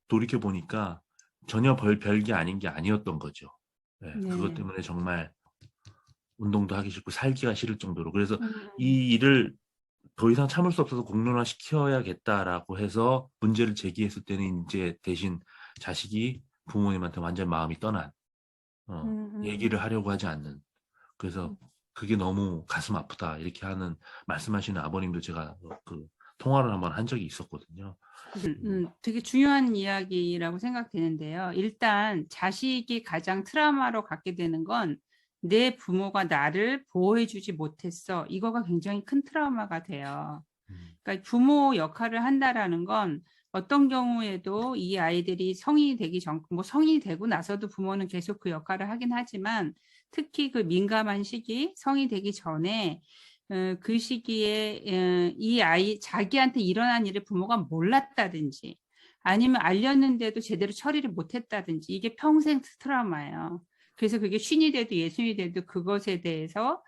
돌이켜 보니까 전혀 별게 아닌 게 아니었던 거죠. 네, 그것 네. 때문에 정말 운동도 하기 싫고 살기가 싫을 정도로. 그래서 음, 이 일을 더 이상 참을 수 없어서 공론화 시켜야겠다라고 해서 문제를 제기했을 때는 이제 대신 자식이 부모님한테 완전 마음이 떠난, 얘기를 음, 하려고 하지 않는. 그래서 음, 그게 너무 가슴 아프다 이렇게 하는 말씀하시는 아버님도 제가 그 통화를 한번 한 적이 있었거든요. 되게 중요한 이야기라고 생각되는데요. 일단 자식이 가장 트라우마로 갖게 되는 건 내 부모가 나를 보호해주지 못했어. 이거가 굉장히 큰 트라우마가 돼요. 음, 그러니까 부모 역할을 한다라는 건 어떤 경우에도 이 아이들이 성인이 되기 전, 뭐 성인이 되고 나서도 부모는 계속 그 역할을 하긴 하지만 특히 그 민감한 시기, 성이 되기 전에 그 시기에 이 아이 자기한테 일어난 일을 부모가 몰랐다든지 아니면 알렸는데도 제대로 처리를 못했다든지 이게 평생 트라우마예요. 그래서 그게 쉰이 돼도 예순이 돼도 그것에 대해서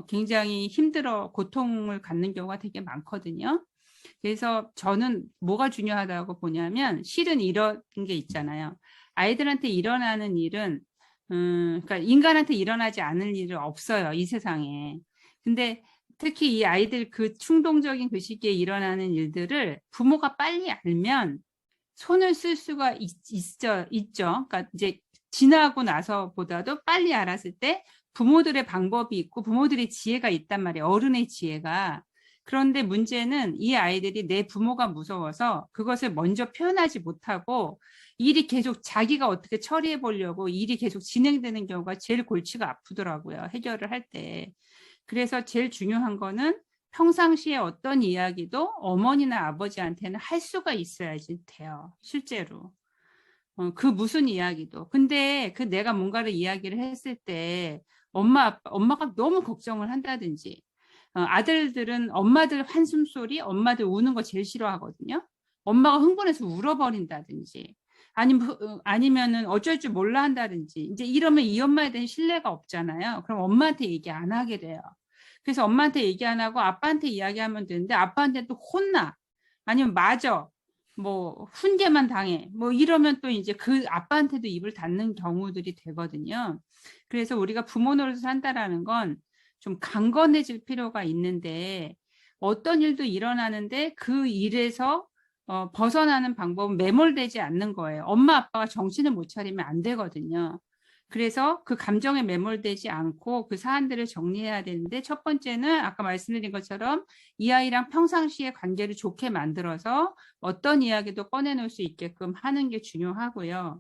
굉장히 힘들어 고통을 갖는 경우가 되게 많거든요. 그래서 저는 뭐가 중요하다고 보냐면 실은 이런 게 있잖아요. 아이들한테 일어나는 일은 그러니까 인간한테 일어나지 않을 일은 없어요. 이 세상에. 근데 특히 이 아이들 그 충동적인 그 시기에 일어나는 일들을 부모가 빨리 알면 손을 쓸 수가 있죠. 그러니까 이제 지나고 나서보다도 빨리 알았을 때 부모들의 방법이 있고 부모들의 지혜가 있단 말이에요. 어른의 지혜가. 그런데 문제는 이 아이들이 내 부모가 무서워서 그것을 먼저 표현하지 못하고 일이 계속 자기가 어떻게 처리해 보려고 일이 계속 진행되는 경우가 제일 골치가 아프더라고요. 해결을 할 때. 그래서 제일 중요한 거는 평상시에 어떤 이야기도 어머니나 아버지한테는 할 수가 있어야지 돼요. 실제로. 그 무슨 이야기도. 근데 그 내가 뭔가를 이야기를 했을 때 엄마가 너무 걱정을 한다든지 아들들은 엄마들 한숨소리, 엄마들 우는 거 제일 싫어하거든요. 엄마가 흥분해서 울어버린다든지 아니면은 어쩔 줄 몰라 한다든지 이제 이러면 이 엄마에 대한 신뢰가 없잖아요. 그럼 엄마한테 얘기 안 하게 돼요. 그래서 엄마한테 얘기 안 하고 아빠한테 이야기하면 되는데 아빠한테 또 혼나. 아니면 맞아. 뭐 훈계만 당해. 뭐 이러면 또 이제 그 아빠한테도 입을 닫는 경우들이 되거든요. 그래서 우리가 부모 노릇을 한다라는 건 좀 강건해질 필요가 있는데 어떤 일도 일어나는데 그 일에서 벗어나는 방법은 매몰되지 않는 거예요. 엄마 아빠가 정신을 못 차리면 안 되거든요. 그래서 그 감정에 매몰되지 않고 그 사안들을 정리해야 되는데 첫 번째는 아까 말씀드린 것처럼 이 아이랑 평상시에 관계를 좋게 만들어서 어떤 이야기도 꺼내놓을 수 있게끔 하는 게 중요하고요.